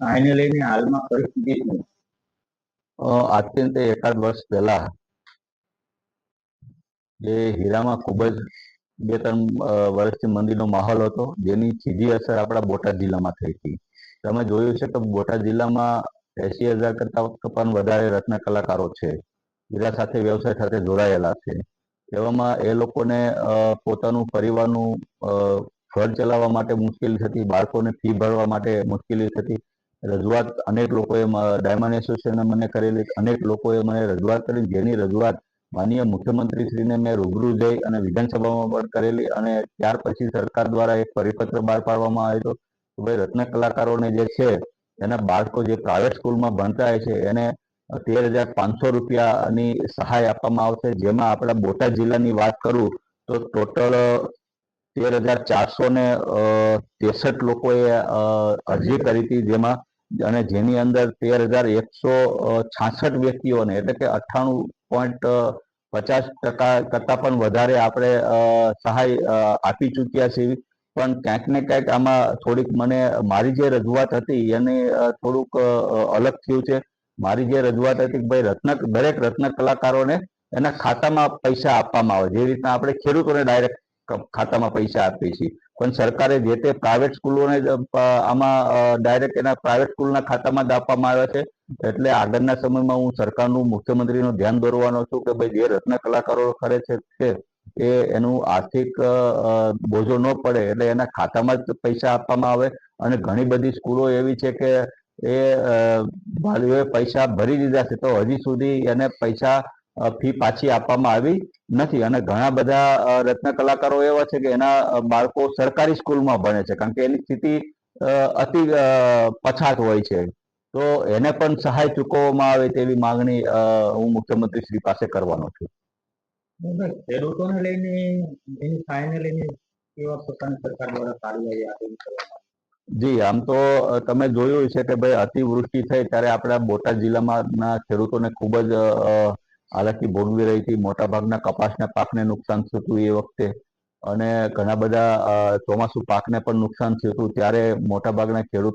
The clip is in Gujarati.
આને લઈને હાલમાં પરિસ્થિતિ શું? આજથી તે એકાદ વર્ષ પહેલા જે હીરામાં ખૂબ જ 2-3 વર્ષથી મંદીનો માહોલ હતો, જેની સીધી અસર આપણા બોટાદ જિલ્લામાં થઈ હતી. તમે જોયું છે કે બોટાદ જિલ્લામાં 80,000 કરતાં પણ વધારે રત્ન કલાકારો છે, હીરા સાથે વ્યવસાય સાથે જોડાયેલા છે. એવામાં એ લોકોને પોતાનું પરિવારનું ઘર ચલાવવા માટે મુશ્કેલી થતી, બાળકોને ફી ભરવા માટે મુશ્કેલી થતી. રજૂઆત અનેક લોકોએ ડાયમંડ એસોસિએશને મને કરેલી, અનેક લોકોએ મને રજૂઆત કરી, જેની રજૂઆત માનનીય મુખ્યમંત્રીશ્રીને મેં રૂબરૂ જઈ અને વિધાનસભામાં પણ કરેલી. અને ત્યાર પછી સરકાર દ્વારા એક પરિપત્ર બહાર પાડવામાં આવ્યો કે ભાઈ રત્ન કલાકારોને જે છે એના બાળકો જે પ્રાઇવેટ સ્કૂલમાં ભણતા હોય છે એને 13,500 રૂપિયાની સહાય આપવામાં આવશે. જેમાં આપણા બોટાદ જિલ્લાની વાત કરું તો ટોટલ 13,463 લોકોએ અરજી કરી હતી, જેમાં અને જેની અંદર 13,166 વ્યક્તિઓને એટલે કે 98.50% કરતાં પણ વધારે આપણે સહાય આપી ચૂક્યા છીએ. પણ ક્યાંક ને ક્યાંક આમાં થોડીક મને મારી જે રજૂઆત હતી એને થોડુંક અલગ થયું છે. મારી જે રજૂઆત હતી કે ભાઈ દરેક રત્ન કલાકારોને એના ખાતામાં પૈસા આપવામાં આવે, જે રીતના આપણે ખેડૂતોને ડાયરેક્ટ ખાતામાં પૈસા આપીએ છીએ, પણ સરકારે જે તે પ્રાઇવેટ સ્કૂલોને આમાં ડાયરેક્ટ એના પ્રાઇવેટ સ્કૂલના ખાતામાં જ આપવામાં આવ્યા છે. એટલે આગળના સમયમાં હું સરકારનું, મુખ્યમંત્રીનું ધ્યાન દોરવાનો છું કે ભાઈ જે રત્ન કલાકારો કરે છે એ એનું આર્થિક બોજો ન પડે એટલે એના ખાતામાં જ પૈસા આપવામાં આવે. અને ઘણી બધી સ્કૂલો એવી છે કે એ વાલીઓએ પૈસા ભરી દીધા છે તો હજી સુધી એને પૈસા ફી પાછી આપવામાં આવી નથી. અને ઘણા બધા રત્ન કલાકારો એવા છે કે એના બાળકો સરકારી સ્કૂલમાં ભણે છે, કારણ કે એની સ્થિતિ અતિ પછાત હોય છે. તો એને પણ સહાય ચૂકવવામાં આવે તેવી માંગણી હું મુખ્યમંત્રી શ્રી પાસે કરવાનો છું. ખેડૂતોને લઈને એની સહાયને લઈને કેવા પ્રકારની સરકાર દ્વારા કાર્યવાહી હાથ કરવામાં? જી, આમ તો તમે જોયું છે કે ભાઈ અતિવૃષ્ટિ થઈ ત્યારે આપણા બોટાદ જિલ્લામાં ખેડૂતોને ખૂબ જ હાલાકી ભોગવી રહી હતી. મોટાભાગના કપાસના પાકને નુકસાન થતું એ વખતે, અને ઘણા બધા ચોમાસુ પાકને પણ નુકસાન થયું હતું. ત્યારે મોટાભાગના ખેડૂત